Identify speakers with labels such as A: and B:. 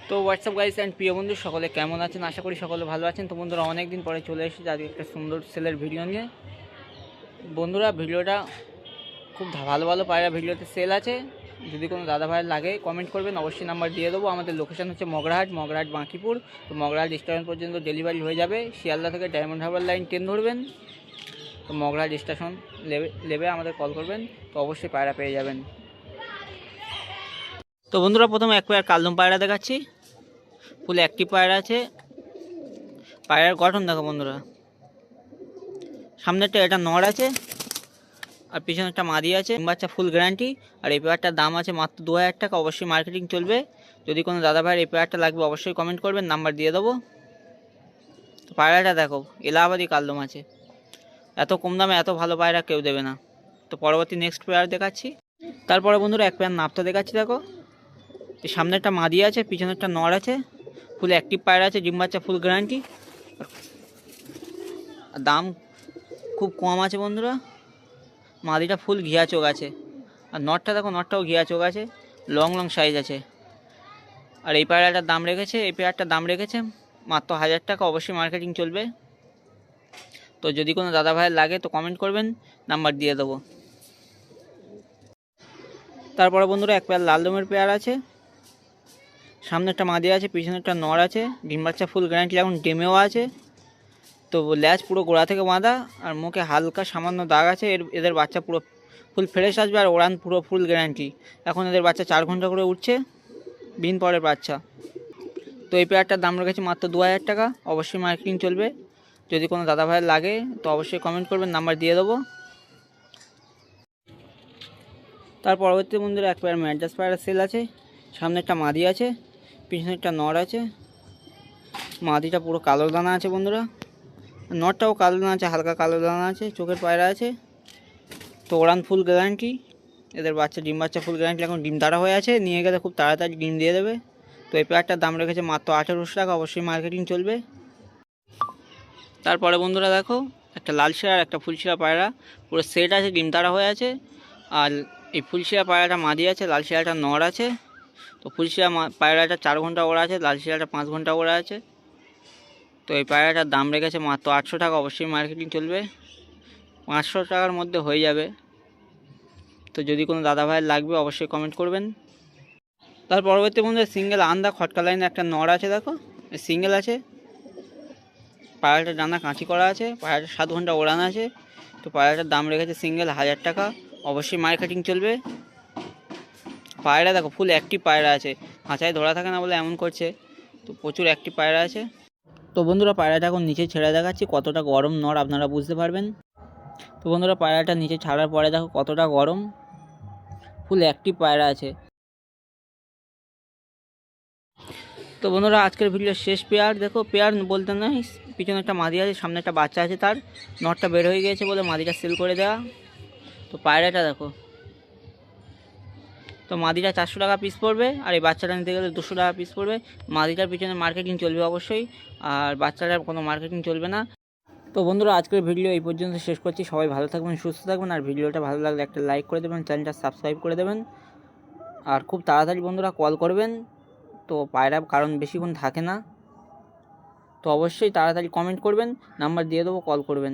A: তো WhatsApp guys and প্রিয় বন্ধু সকলে কেমন আছেন? আশা করি সকলে ভালো আছেন। তো বন্ধুরা অনেক দিন পরে চলে এসেছি আজকে একটা সুন্দর সেলের ভিডিও নিয়ে। বন্ধুরা ভিডিওটা খুব ভালো ভালো পায়রা ভিডিওতে সেল আছে। যদি কোনো দাদা ভাইয়ের লাগে কমেন্ট করবেন, অবশ্যই নাম্বার দিয়ে দেবো। আমাদের লোকেশান হচ্ছে মগরাহাট বাঁকিপুর। তো মগরাহাট স্টেশন পর্যন্ত ডেলিভারি হয়ে যাবে। শিয়ালদা থেকে ডায়মন্ড হারবার লাইন ট্রেন ধরবেন, তো মগরাহাট স্টেশন লেবে আমাদের কল করবেন, তো অবশ্যই পায়রা পেয়ে যাবেন। তো বন্ধুরা প্রথমে এক পেয়ার কালদম পায়রা দেখাচ্ছি। ফুল অ্যাক্টিভ পায়রা আছে। পায়রার গঠন দেখো বন্ধুরা, সামনেরটা এটা নড় আছে আর পিছনে একটা মাদি আছে, বাচ্চা ফুল গ্যারান্টি। আর এই পেয়ারটার দাম আছে মাত্র 2000 টাকা। অবশ্যই মার্কেটিং চলবে। যদি কোনো দাদা ভাইয়ের এই পেয়ারটা লাগবে অবশ্যই কমেন্ট করবেন, নাম্বার দিয়ে দেবো। তো পায়রাটা দেখো এলাহাবাদি কালদম আছে। এত কম দামে এত ভালো পায়রা কেউ দেবে না। তো পরবর্তী নেক্সট পেয়ার দেখাচ্ছি। তারপরে বন্ধুরা এক পেয়ার নাপটা দেখাচ্ছি। দেখো এই সামনে একটা মাদি আছে, পিছনে একটা নড় আছে, ফুল অ্যাক্টিভ পায়রা আছে, ডিম বাচ্চা ফুল গ্যারান্টি। দাম খুব কম আছে বন্ধুরা। মাদিটা ফুল ঘিয়া চোখ আছে, আর নটটা দেখো নটটাও ঘিয়া চোখ আছে, লং সাইজ আছে। আর এই পেয়ারটার দাম রেখেছে মাত্র 1000 টাকা। অবশ্যই মার্কেটিং চলবে। তো যদি কোনো দাদা ভাইয়ের লাগে তো কমেন্ট করবেন, নাম্বার দিয়ে দেবো। তারপরে বন্ধুরা এক পেয়ার লাল দমের পেয়ার আছে, সামনে একটা মাদি আছে, পিছনে একটা নড় আছে, ডিম বাচ্চা ফুল গ্যারান্টি, এখন ডিমেও আছে। তো ল্যাজ পুরো গোড়া থেকে বাঁধা, আর মুখে হালকা সামান্য দাগ আছে। এদের বাচ্চা পুরো ফুল ফ্রেশ আসবে, আর ওড়ান পুরো ফুল গ্যারান্টি। এখন এদের বাচ্চা 4 ঘন্টা করে উঠছে, দিন পরের বাচ্চা। তো এই পেয়ারটার দাম রেখেছে মাত্র 2000 টাকা। অবশ্যই মার্কেটিং চলবে। যদি কোনো দাদা ভাইয়ের লাগে তো অবশ্যই কমেন্ট করবেন, নাম্বার দিয়ে দেবো। তার পরবর্তী বন্ধুরা এক পেয়ার ম্যাড্রাস পায়রা সেল আছে। সামনে একটা মাদি আছে, পিছনে একটা নড় আছে। মাদিটা পুরো কালো দানা আছে বন্ধুরা, নটটাও কালো দানা আছে, হালকা কালো দানা আছে, চোখের পায়রা আছে। তো ওড়ান ফুল গ্যারান্টি। এদের বাচ্চা ডিম বাচ্চা ফুল গ্যারান্টি, এখন ডিম তাড়া হয়ে আছে, নিয়ে গেলে খুব তাড়াতাড়ি ডিম দিয়ে দেবে। তো এই পেয়ারটার দাম রেখেছে মাত্র 1800 টাকা। অবশ্যই মার্কেটিং চলবে। তারপরে বন্ধুরা দেখো একটা লাল শিরা আর একটা ফুলশিরা পায়রা পুরো সেট আছে, ডিম তাড়া হয়ে আছে। আর এই ফুলশিরা পায়রাটা মাদি আছে, লাল শিরাটা নড় আছে। তো ফুলশিরা পায়রাটা 4 ঘন্টা ওড়া আছে, লাল শিরাটা 5 ঘন্টা ওড়া আছে। তো এই পায়রাটার দাম রেখেছে মাত্র 800 টাকা। অবশ্যই মার্কেটিং চলবে। 500 টাকার মধ্যে হয়ে যাবে। তো যদি কোনো দাদা ভাইয়ের লাগবে অবশ্যই কমেন্ট করবেন। তার পরবর্তী বন্ধু সিঙ্গেল আন্দা খটকা লাইনে একটা নড় আছে। দেখো সিঙ্গেল আছে, পায়রাটার ডানা কাঁচি করা আছে, পায়রাটা 7 ঘন্টা ওড়ান আছে। তো পায়রাটার দাম রেখেছে সিঙ্গেল 1000 টাকা। অবশ্যই মার্কেটিং চলবে। পায়রা দেখো ফুল অ্যাক্টিভ পায়রা আছে, খাঁচায় ধরা থাকে না বলে এমন করছে। তো প্রচুর অ্যাক্টিভ পায়রা আছে। তো বন্ধুরা পায়রাটা এখন নিচে ছেড়ে দেখাচ্ছি, কতটা গরম নড় আপনারা বুঝতে পারবেন। তো বন্ধুরা পায়রাটা নিচে ছাড়ার পরে দেখো কতটা গরম, ফুল অ্যাক্টিভ পায়রা আছে। তো বন্ধুরা আজকের ভিডিওর শেষ পেয়ার দেখো, পেয়ার বলতে নয়, পিছনে একটা মাদি আছে, সামনে একটা বাচ্চা আছে, তার নটটা বের হয়ে গিয়েছে বলে মাদিটা সেল করে দেওয়া। তো পায়রাটা দেখো, তো মাদিটা 400 টাকা পিস পড়বে, আর এই বাচ্চাটা নিতে গেলে 200 টাকা পিস পড়বে। মাদিটার পিছনে মার্কেটিং চলবে অবশ্যই, আর বাচ্চাটার কোনো মার্কেটিং চলবে না। তো বন্ধুরা আজকের ভিডিও এই পর্যন্ত শেষ করছি। সবাই ভালো থাকবেন, সুস্থ থাকবেন, আর ভিডিওটা ভালো লাগলে একটা লাইক করে দেবেন, চ্যানেলটা সাবস্ক্রাইব করে দেবেন। আর খুব তাড়াতাড়ি বন্ধুরা কল করবেন। তো পায়রা কারণ বেশিক্ষণ থাকে না, তো অবশ্যই তাড়াতাড়ি কমেন্ট করবেন, নাম্বার দিয়ে দেবো, কল করবেন।